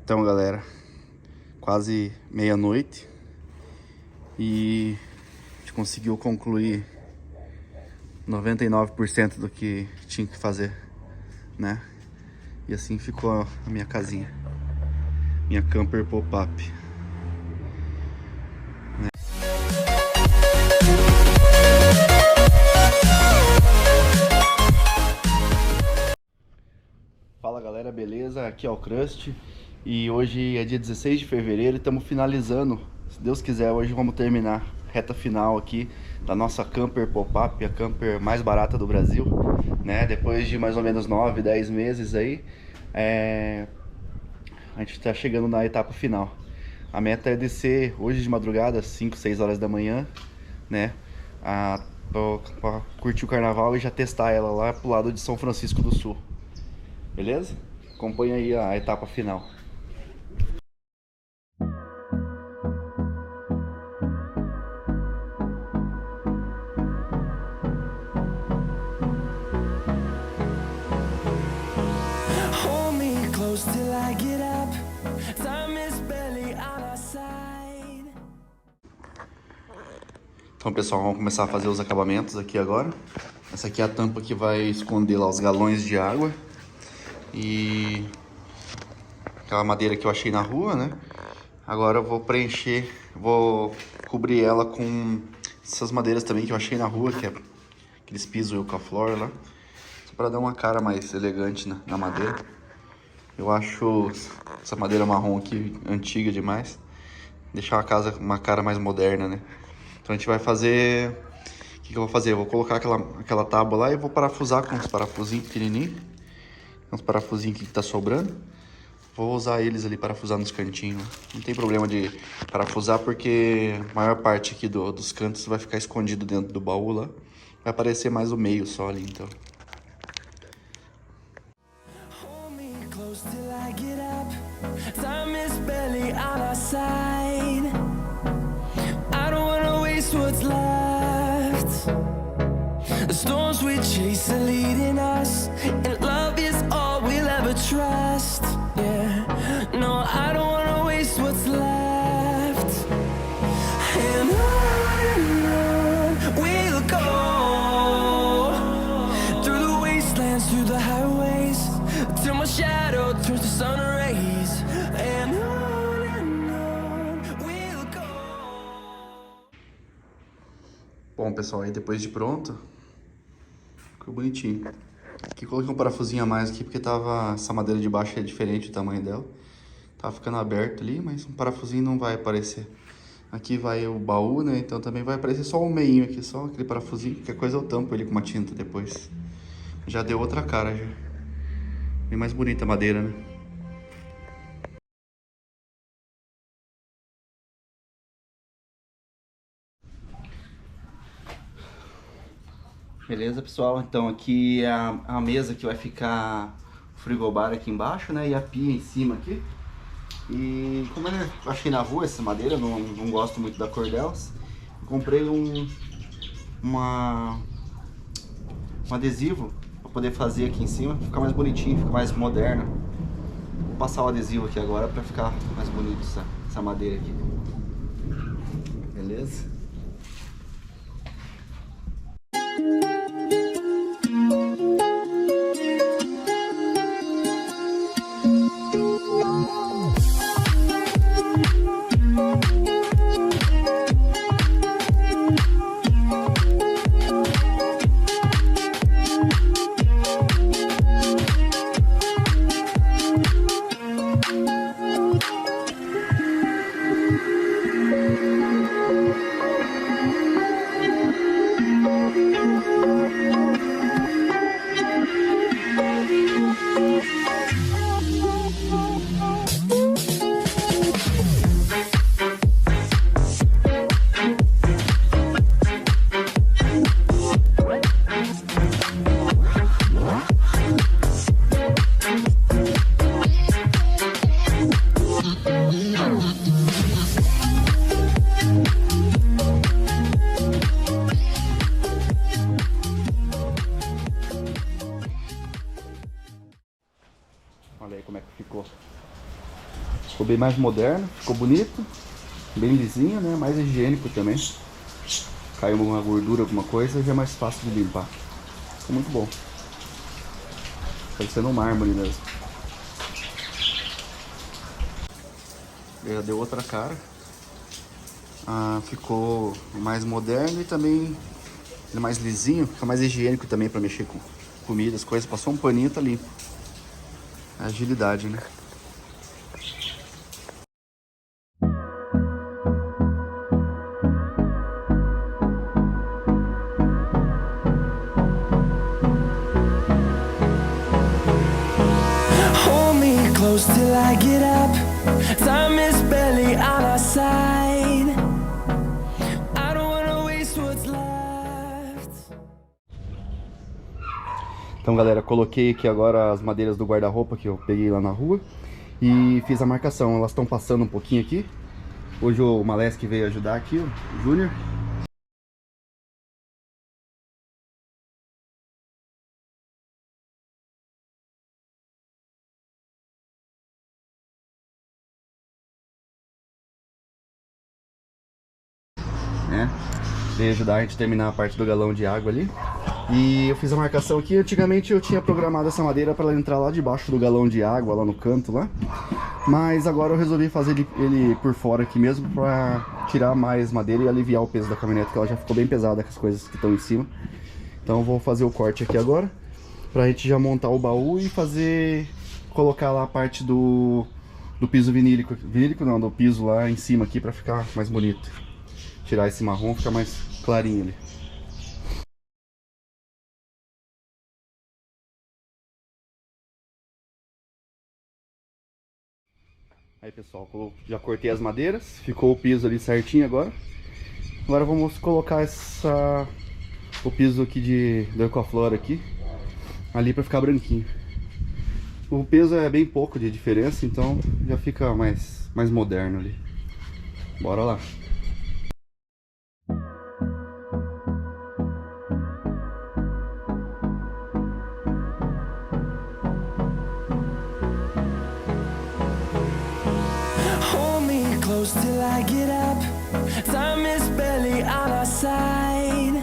Então, galera, quase meia-noite e a gente conseguiu concluir 99% do que tinha que fazer, né? E assim ficou a minha casinha, minha camper pop-up. Fala galera, beleza? Aqui é o Crust e hoje é dia 16 de fevereiro e estamos finalizando. Se Deus quiser, hoje vamos terminar reta final aqui da nossa camper pop-up, a camper mais barata do Brasil, né? Depois de mais ou menos 9, 10 meses aí, a gente está chegando na etapa final. A meta é descer hoje de madrugada, 5, 6 horas da manhã, né? Pra curtir o carnaval e já testar ela lá pro lado de São Francisco do Sul. Beleza? Acompanha aí a etapa final. Hold me close till I get up. Time is barely on our side. Então, pessoal, vamos começar a fazer os acabamentos aqui agora. Essa aqui é a tampa que vai esconder lá os galões de água. E aquela madeira que eu achei na rua, né? Agora eu vou preencher, vou cobrir ela com essas madeiras também que eu achei na rua, que é aqueles pisos Eucaflor lá. Só para dar uma cara mais elegante na madeira. Eu acho essa madeira marrom aqui antiga demais. Deixar a casa uma cara mais moderna, né? Então a gente vai fazer... O que eu vou fazer? Eu vou colocar aquela tábua lá e vou parafusar com uns parafusinhos pequenininhos. Uns parafusinhos aqui que tá sobrando. Vou usar eles ali, parafusar nos cantinhos. Não tem problema de parafusar porque a maior parte aqui dos cantos vai ficar escondido dentro do baú lá. Vai aparecer mais o meio só ali, então. Hold me close till I get up. Time is barely on our side. I don't wanna waste what's left. The storms we chase are leading us, and love is all we'll ever trust. Yeah, no, I don't wanna waste what's left. And on we'll go, through the wastelands, through the highways, till my shadow turns to sun rays. And on we'll go. Bom, pessoal, aí depois de pronto, ficou bonitinho. Aqui coloquei um parafusinho a mais aqui porque tava, essa madeira de baixo é diferente o tamanho dela. Tava ficando aberto ali, mas um parafusinho não vai aparecer. Aqui vai o baú, né? Então também vai aparecer só o meinho aqui, só aquele parafusinho. Qualquer coisa eu tampo ele com uma tinta depois. Já deu outra cara, já. Bem mais bonita a madeira, né? Beleza, pessoal? Então aqui é a mesa que vai ficar o frigobar aqui embaixo, né? E a pia em cima aqui. E como eu achei na rua essa madeira, não gosto muito da cor delas, eu comprei um adesivo para poder fazer aqui em cima, ficar mais bonitinho, ficar mais moderno. Vou passar o adesivo aqui agora para ficar mais bonito essa madeira aqui. Beleza? Olha aí como é que ficou. Ficou bem mais moderno, ficou bonito, bem lisinho, né? Mais higiênico também. Caiu alguma gordura, alguma coisa, já é mais fácil de limpar. Ficou muito bom. Parecendo um mármore mesmo. Já deu outra cara. Ficou mais moderno e também mais lisinho, fica mais higiênico também para mexer com comida, as coisas. Passou um paninho, tá limpo. Agilidade, né? Hold me close till I get up. Time is barely on our side. I don't wanna waste what's left. Então, galera, coloquei aqui agora as madeiras do guarda-roupa que eu peguei lá na rua e fiz a marcação. Elas estão passando um pouquinho aqui. Hoje o Maleski veio ajudar aqui, o Júnior. Veio ajudar a gente a terminar a parte do galão de água ali. E eu fiz a marcação aqui. Antigamente eu tinha programado essa madeira para ela entrar lá debaixo do galão de água, lá no canto lá. Mas agora eu resolvi fazer ele por fora aqui mesmo, para tirar mais madeira e aliviar o peso da caminhonete, que ela já ficou bem pesada com as coisas que estão em cima. Então eu vou fazer o corte aqui agora, pra gente já montar o baú e colocar lá a parte do piso vinílico. Vinílico não, do piso lá em cima aqui, pra ficar mais bonito. Tirar esse marrom, ficar mais clarinho ali. Aí, pessoal, já cortei as madeiras, ficou o piso ali certinho agora. Agora vamos colocar o piso aqui do Ecoflora aqui, ali pra ficar branquinho. O peso é bem pouco de diferença, então já fica mais moderno ali. Bora lá. Till I get up, time is barely on our side.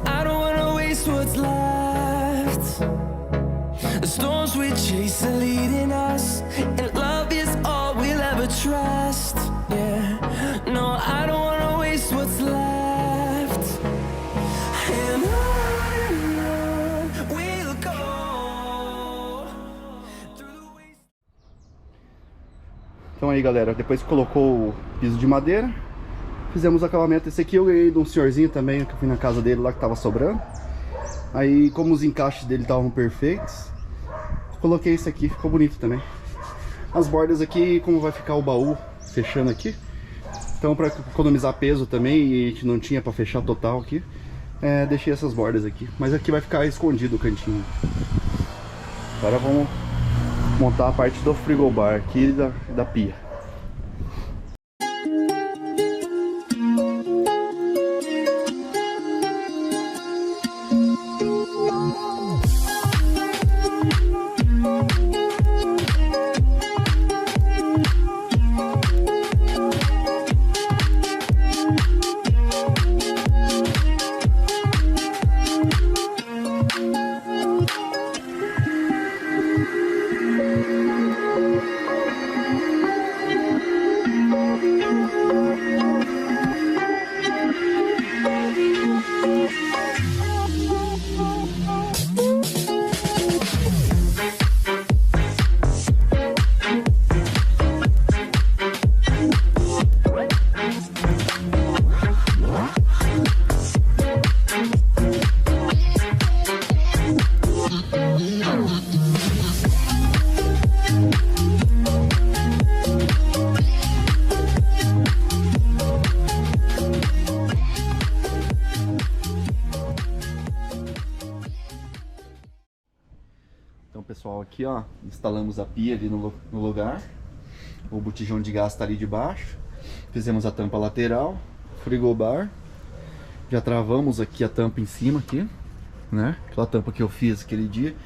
I don't wanna waste what's left. The storms we chase are leading us, and love is all we'll ever trust. Yeah, no, I don't wanna waste what's left. And on we'll go through the waste. Então aí, galera, depois que colocou o piso de madeira, fizemos o acabamento. Esse aqui eu ganhei de um senhorzinho também, que eu fui na casa dele lá, que tava sobrando. Aí, como os encaixes dele estavam perfeitos, coloquei esse aqui, ficou bonito também. As bordas aqui, como vai ficar o baú fechando aqui, então para economizar peso também, e a gente não tinha para fechar total aqui, deixei essas bordas aqui. Mas aqui vai ficar escondido o cantinho. Agora vamos montar a parte do frigobar aqui e da pia. Então, pessoal, aqui ó, instalamos a pia ali no lugar. O botijão de gás está ali de baixo. Fizemos a tampa lateral, frigobar. Já travamos aqui a tampa em cima aqui, né? Aquela tampa que eu fiz aquele dia.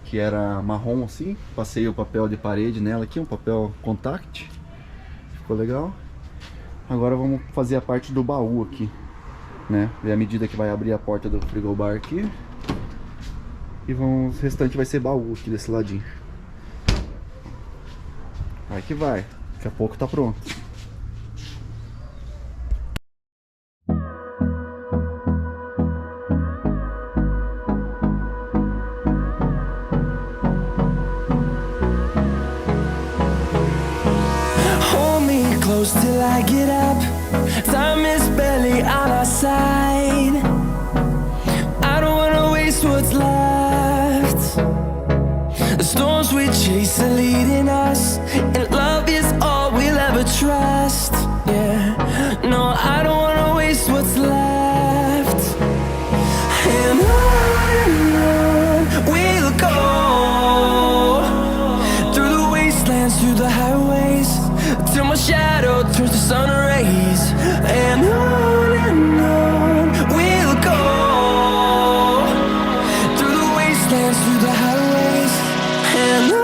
que era marrom assim. Passei o papel de parede nela aqui, um papel contact. Ficou legal. Agora vamos fazer a parte do baú aqui, né? E à medida que vai abrir a porta do frigobar aqui. E o restante vai ser baú aqui desse ladinho. Vai que vai. Daqui a pouco tá pronto. Till I get up, time is barely on our side. I don't wanna waste what's left. The storms we chase are leading us, and love is all we'll ever trust. Yeah, no, I don't wanna waste what's left. And on we'll go, through the wastelands, through the highways, till my shadow turns to sun rays. And on we'll go, through the wastelands, through the highways. And on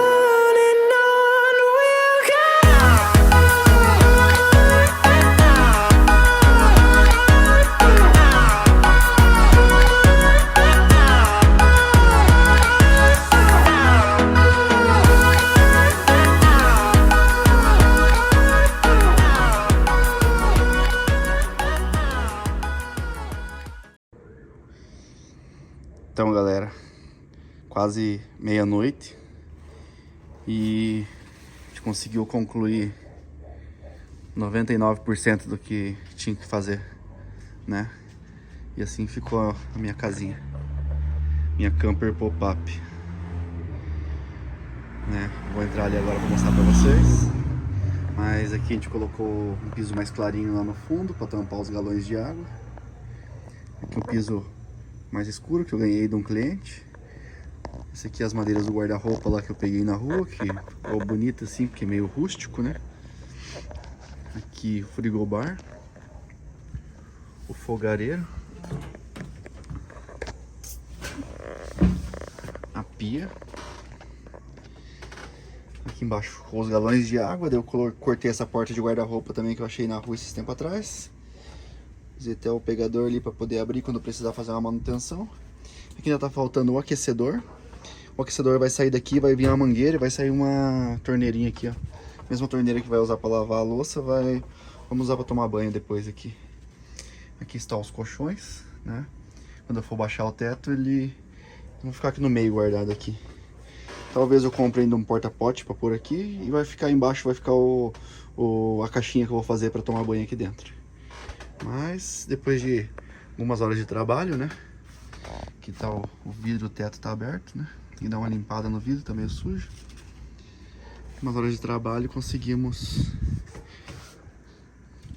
we'll go. Então, galera, quase meia-noite e a gente conseguiu concluir 99% do que tinha que fazer, né? E assim ficou a minha casinha, minha camper pop-up, né? Vou entrar ali agora para mostrar para vocês. Mas aqui a gente colocou um piso mais clarinho lá no fundo para tampar os galões de água. Aqui um piso mais escuro que eu ganhei de um cliente. Esse aqui é as madeiras do guarda-roupa lá que eu peguei na rua, que ficou bonito assim, porque é meio rústico, né? Aqui o frigobar, o fogareiro, a pia. Aqui embaixo os galões de água. Daí eu cortei essa porta de guarda-roupa também que eu achei na rua esses tempos atrás. Usei até o pegador ali para poder abrir quando precisar fazer uma manutenção. Aqui ainda tá faltando o aquecedor. O aquecedor vai sair daqui, vai vir uma mangueira e vai sair uma torneirinha aqui, ó. Mesma torneira que vai usar para lavar a louça, vamos usar para tomar banho depois aqui. Aqui estão os colchões, né? Quando eu for baixar o teto, vão ficar aqui no meio guardado aqui. Talvez eu compre ainda um porta-pote para pôr aqui e vai ficar embaixo, vai ficar a caixinha que eu vou fazer para tomar banho aqui dentro. Mas depois de algumas horas de trabalho, né? Aqui tá o vidro, o teto tá aberto, né? Tem que dar uma limpada no vidro, tá meio sujo. Umas horas de trabalho conseguimos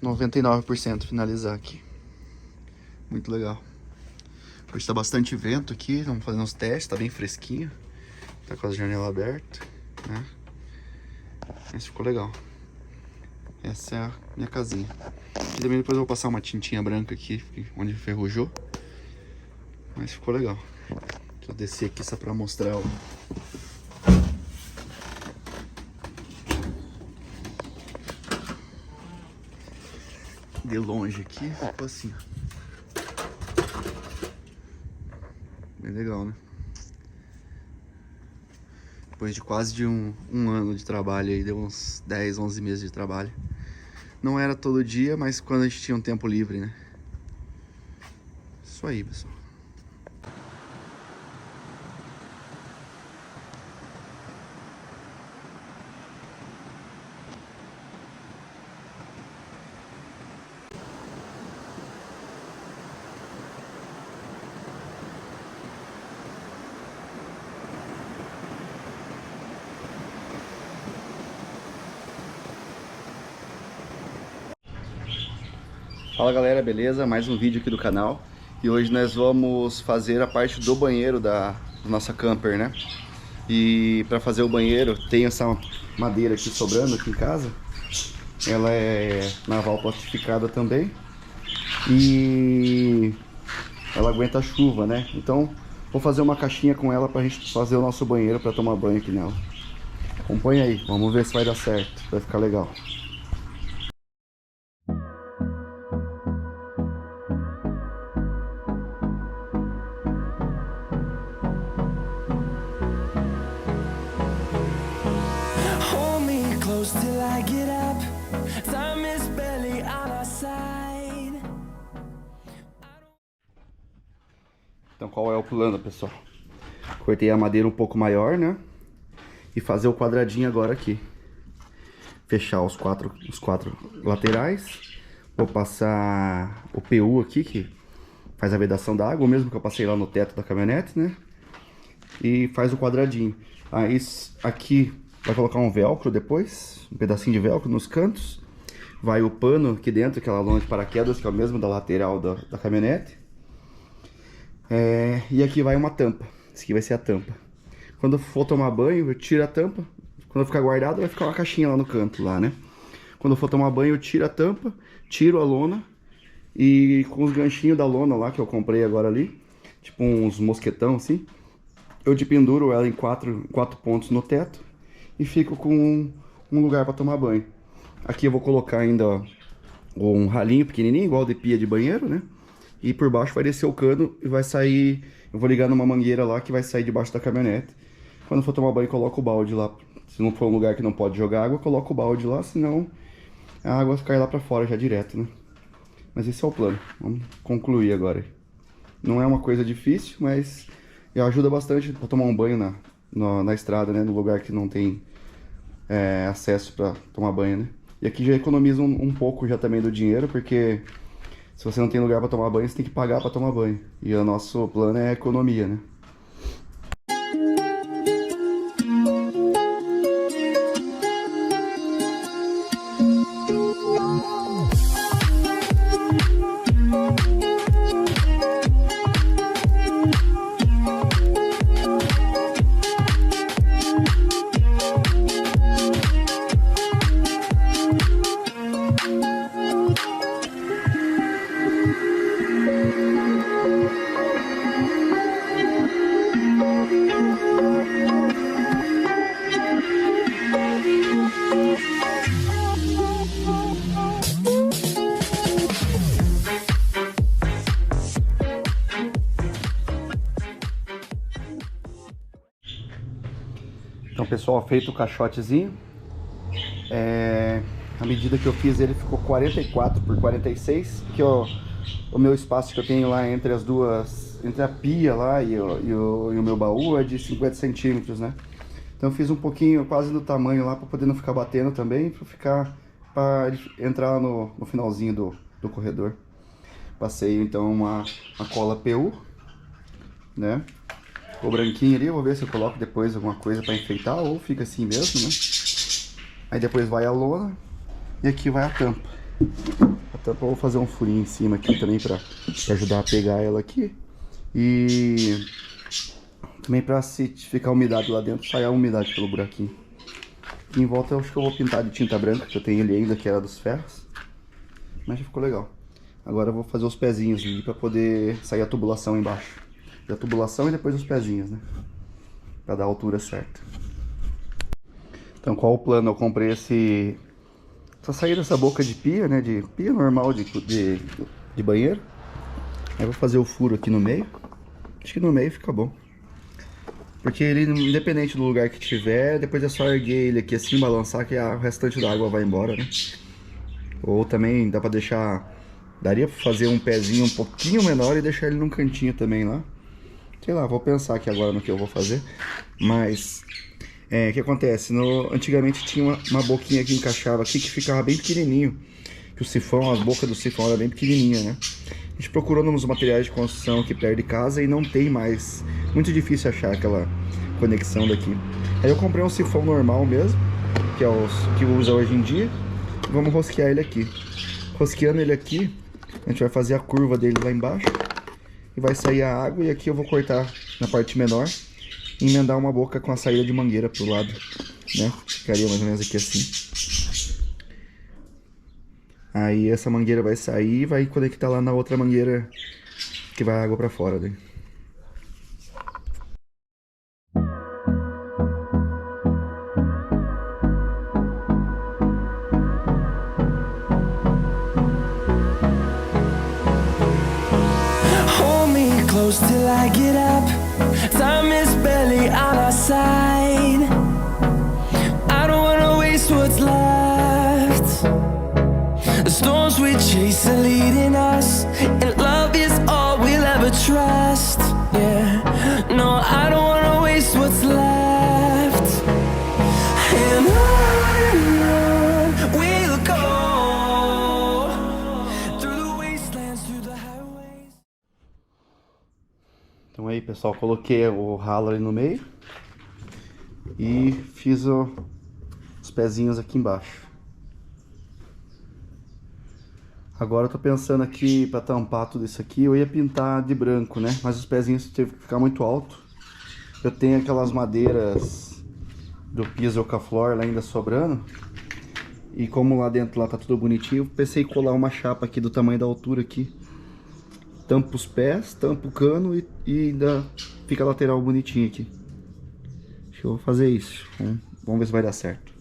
99% finalizar aqui. Muito legal. Hoje tá bastante vento aqui, vamos fazer uns testes, tá bem fresquinho. Tá com a janela aberta, né? Esse ficou legal. Essa é a minha casinha. Aqui também depois eu vou passar uma tintinha branca aqui, onde enferrujou. Mas ficou legal. Deixa eu descer aqui só pra mostrar o... De longe aqui, ficou assim, ó. Bem legal, né? Depois de quase de um ano de trabalho aí, deu uns 10, 11 meses de trabalho. Não era todo dia, mas quando a gente tinha um tempo livre, né? Isso aí, pessoal. Fala galera, beleza? Mais um vídeo aqui do canal. E hoje nós vamos fazer a parte do banheiro da nossa camper, né? E para fazer o banheiro, tem essa madeira aqui sobrando aqui em casa. Ela é naval plastificada também. E ela aguenta a chuva, né? Então Vou fazer uma caixinha com ela pra gente fazer o nosso banheiro pra tomar banho aqui nela. Acompanha aí, vamos ver se vai dar certo, vai ficar legal. Hold me close till I get up. Time is barely on our side. Então qual é o plano, pessoal? Cortei a madeira um pouco maior, né? E fazer o quadradinho agora aqui. Fechar os quatro laterais. Vou passar o PU aqui, que faz a vedação da água, o mesmo que eu passei lá no teto da caminhonete, né? E faz o quadradinho. Aí aqui vai colocar um velcro depois, um pedacinho de velcro nos cantos. Vai o pano aqui dentro, aquela lona de paraquedas, que é o mesmo da lateral da caminhonete. E aqui vai uma tampa. Esse aqui vai ser a tampa. Quando eu for tomar banho, eu tiro a tampa. Quando ficar guardado, vai ficar uma caixinha lá no canto, lá, né? Quando eu for tomar banho, eu tiro a tampa, tiro a lona. E com os ganchinhos da lona lá, que eu comprei agora ali, tipo uns mosquetão assim, eu penduro ela em quatro pontos no teto. E fico com um lugar para tomar banho. Aqui eu vou colocar ainda um ralinho pequenininho, igual de pia de banheiro, né? E por baixo vai descer o cano e vai sair... Eu vou ligar numa mangueira lá que vai sair debaixo da caminhonete. Quando for tomar banho, coloco o balde lá. Se não for um lugar que não pode jogar água, coloco o balde lá, senão a água cai lá pra fora já direto, né? Mas esse é o plano. Vamos concluir agora. Não é uma coisa difícil, mas ajuda bastante pra tomar um banho na estrada, né? No lugar que não tem acesso pra tomar banho, né? E aqui já economiza um pouco já também do dinheiro, porque se você não tem lugar para tomar banho, você tem que pagar para tomar banho. E o nosso plano é economia, né? Então, pessoal, feito o caixotezinho, a medida que eu fiz ele ficou 44 por 46, porque o meu espaço que eu tenho lá entre as duas, entre a pia lá e o meu baú é de 50 centímetros, né? Então eu fiz um pouquinho, quase do tamanho lá, para poder não ficar batendo também, para entrar no finalzinho do corredor. Passei então uma cola PU, né? O branquinho ali, eu vou ver se eu coloco depois alguma coisa para enfeitar ou fica assim mesmo, né? Aí depois vai a lona e aqui vai a tampa. A tampa eu vou fazer um furinho em cima aqui também para ajudar a pegar ela aqui. E também para se ficar umidade lá dentro, sair a umidade pelo buraquinho. Aqui em volta eu acho que eu vou pintar de tinta branca, que eu tenho ele ainda, que era dos ferros. Mas já ficou legal. Agora eu vou fazer os pezinhos ali para poder sair a tubulação embaixo. A tubulação e depois os pezinhos, né? Pra dar a altura certa. Então, qual o plano? Eu comprei essa saída dessa boca de pia, né? De pia normal de banheiro. Aí vou fazer o furo aqui no meio. Acho que no meio fica bom. Porque ele, independente do lugar que tiver, depois é só erguer ele aqui assim, balançar, que o restante da água vai embora, né? Ou também dá pra deixar... Daria pra fazer um pezinho um pouquinho menor e deixar ele num cantinho também lá. Sei lá, vou pensar aqui agora no que eu vou fazer. Mas, o que acontece? Antigamente tinha uma boquinha que encaixava aqui que ficava bem pequenininho. Que o sifão, as bocas do sifão era bem pequenininha, né? A gente procurou nos materiais de construção aqui perto de casa e não tem mais. Muito difícil achar aquela conexão daqui. Aí eu comprei um sifão normal mesmo, que é o que usa hoje em dia. Vamos rosquear ele aqui. Rosqueando ele aqui, a gente vai fazer a curva dele lá embaixo. E vai sair a água, e aqui eu vou cortar na parte menor e emendar uma boca com a saída de mangueira pro lado, né? Ficaria mais ou menos aqui assim. Aí essa mangueira vai sair e vai conectar lá na outra mangueira que vai a água pra fora daí. close till I get up. Time is barely on our side. I don't wanna waste what's left. The storms we chase are leading us, and love is all we'll ever trust. Yeah, no, I don't wanna waste what's left. And on we'll go, through the wastelands, through the highways. Então aí, pessoal, coloquei o ralo ali no meio e fiz os pezinhos aqui embaixo. Agora eu tô pensando aqui pra tampar tudo isso aqui, eu ia pintar de branco, né? Mas os pezinhos teve que ficar muito alto. Eu tenho aquelas madeiras do piso Eucaflor lá ainda sobrando. E como lá dentro lá tá tudo bonitinho, eu pensei em colar uma chapa aqui do tamanho da altura aqui. Tampa os pés, tampa o cano e ainda fica a lateral bonitinho aqui. Acho que eu vou fazer isso. Vamos ver se vai dar certo.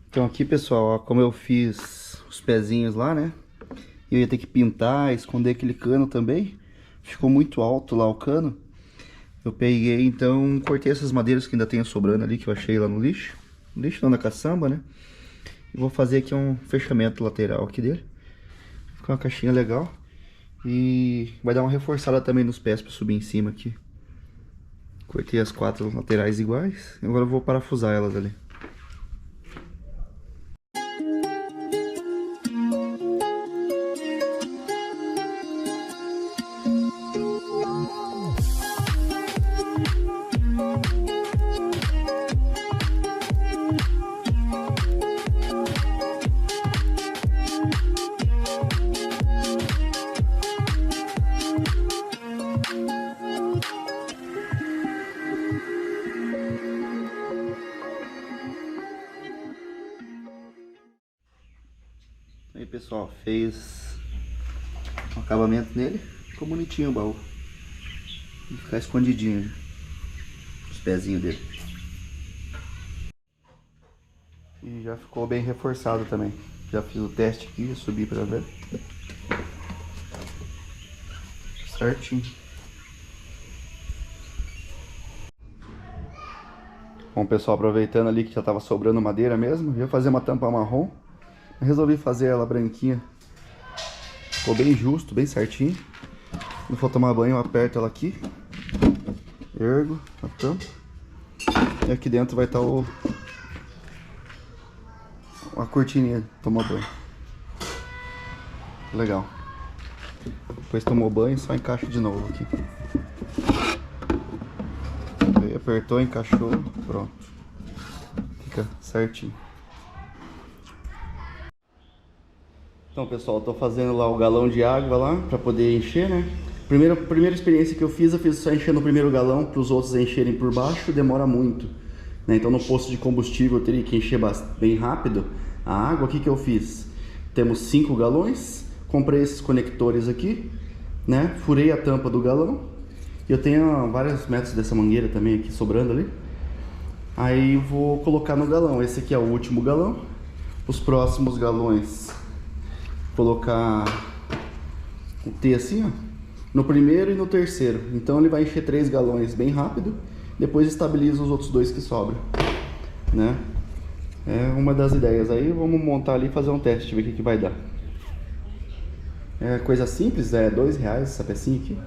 Então aqui, pessoal, ó, como eu fiz os pezinhos lá, né? Eu ia ter que pintar, esconder aquele cano também. Ficou muito alto lá o cano. Eu peguei, então, cortei essas madeiras que ainda tem sobrando ali, que eu achei lá no lixo. No lixo não, na caçamba, né? E vou fazer aqui um fechamento lateral aqui dele. Fica uma caixinha legal. E vai dar uma reforçada também nos pés para subir em cima aqui. Cortei as 4 laterais iguais. Agora eu vou parafusar elas ali. Aí, pessoal, fez um acabamento nele, ficou bonitinho o baú. Vai ficar escondidinho, né? Os pezinhos dele. E já ficou bem reforçado também. Já fiz o teste aqui, subi pra ver. Certinho. Bom, pessoal, aproveitando ali que já tava sobrando madeira mesmo, ia fazer uma tampa marrom. Resolvi fazer ela branquinha. Ficou bem justo, bem certinho. Quando for tomar banho, eu aperto ela aqui. Ergo a tampa. E aqui dentro vai estar a cortininha de tomar banho. Legal. Depois tomou banho, só encaixa de novo aqui. Aí apertou, encaixou, pronto. Fica certinho. Então, pessoal, tô fazendo lá o galão de água lá pra poder encher, né? Primeira experiência que eu fiz só enchendo o primeiro galão, para os outros encherem por baixo, demora muito, né? Então no posto de combustível eu teria que encher bem rápido a água. O que eu fiz? Temos 5 galões, comprei esses conectores aqui, né? Furei a tampa do galão. Eu tenho vários metros dessa mangueira também aqui sobrando ali. Aí vou colocar no galão. Esse aqui é o último galão. Os próximos galões colocar o T assim, ó, no primeiro e no terceiro. Então ele vai encher 3 galões bem rápido. Depois estabiliza os outros 2 que sobram, né? É uma das ideias. Aí vamos montar ali e fazer um teste, ver o que vai dar. É coisa simples, é R$2 essa pecinha aqui.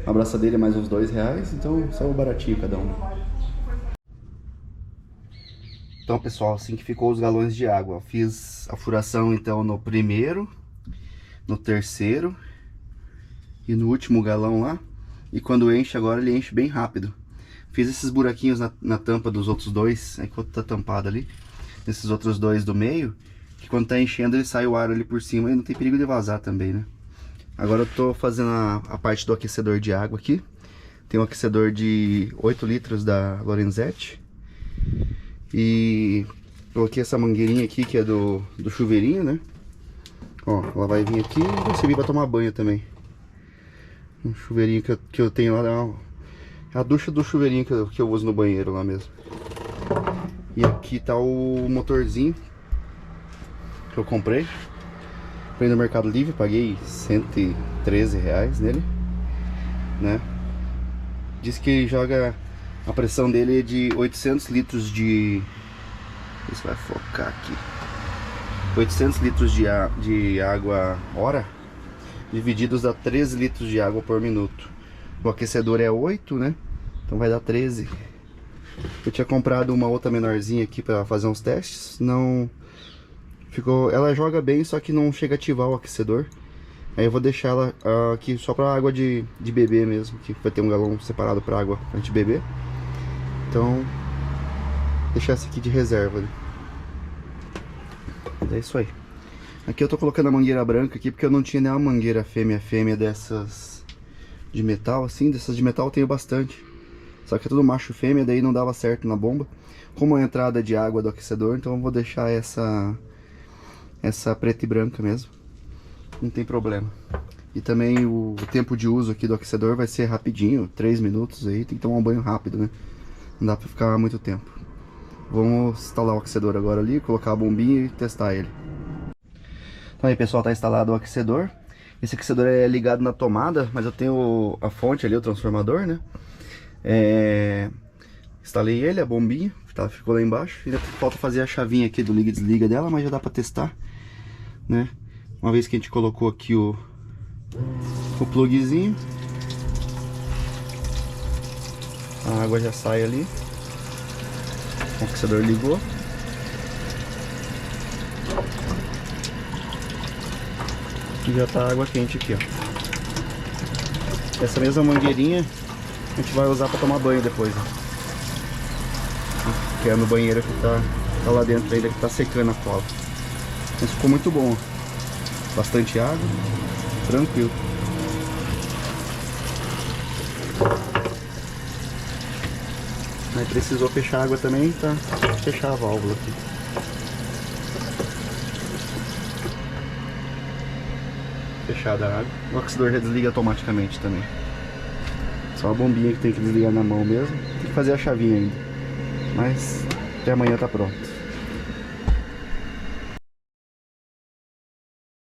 A abraçadeira é mais uns R$2, então saiu baratinho cada uma. Então, pessoal, assim que ficou os galões de água. Eu fiz a furação então no primeiro, no terceiro e no último galão lá. E quando enche agora, ele enche bem rápido. Fiz esses buraquinhos na tampa dos outros 2, enquanto tá tampado ali. Esses outros 2 do meio, que quando tá enchendo ele sai o ar ali por cima e não tem perigo de vazar também, né? Agora eu tô fazendo a parte do aquecedor de água aqui. Tem um aquecedor de 8 litros da Lorenzetti. E coloquei essa mangueirinha aqui que é do chuveirinho, né? Ó, ela vai vir aqui e vai servir pra tomar banho também. Um chuveirinho que eu tenho lá, é a ducha do chuveirinho que eu uso no banheiro lá mesmo. E aqui tá o motorzinho que eu comprei. Comprei no Mercado Livre, paguei R$113 nele, né? Diz que joga, a pressão dele é de 800 litros de... Isso vai focar aqui. 800 litros de água hora, divididos a 13 litros de água por minuto. O aquecedor é 8, né? Então vai dar 13. Eu tinha comprado uma outra menorzinha aqui para fazer uns testes. Não ficou, ela joga bem, só que não chega a ativar o aquecedor. Aí eu vou deixar ela aqui só para água de beber mesmo, que vai ter um galão separado para água pra gente beber. Então, deixar essa aqui de reserva, né? Mas é isso aí. Aqui eu tô colocando a mangueira branca aqui porque eu não tinha nenhuma mangueira fêmea dessas de metal, assim. Dessas de metal eu tenho bastante. Só que é tudo macho fêmea, daí não dava certo na bomba. Como a entrada de água do aquecedor, então eu vou deixar essa preta e branca mesmo. Não tem problema. E também o tempo de uso aqui do aquecedor vai ser rapidinho, 3 minutos aí, tem que tomar um banho rápido, né? Não dá pra ficar muito tempo. Vamos instalar o aquecedor agora ali, colocar a bombinha e testar ele. Então aí pessoal, tá instalado o aquecedor. Esse aquecedor é ligado na tomada, mas eu tenho a fonte ali, o transformador, né? Instalei ele, a bombinha, tá, ficou lá embaixo. Ainda falta fazer a chavinha aqui do liga e desliga dela, mas já dá pra testar, né? Uma vez que a gente colocou aqui o plugzinho, a água já sai ali. O aquecedor ligou. E já tá a água quente aqui, ó. Essa mesma mangueirinha a gente vai usar para tomar banho depois, ó. Que é no banheiro que tá lá dentro ainda, que tá secando a cola. Mas ficou muito bom, ó. Bastante água, tranquilo. Aí precisou fechar a água também, tá? Fechar a válvula aqui. Fechada a água. O aquecedor já desliga automaticamente também. Só a bombinha que tem que desligar na mão mesmo. Tem que fazer a chavinha ainda. Mas até amanhã tá pronto.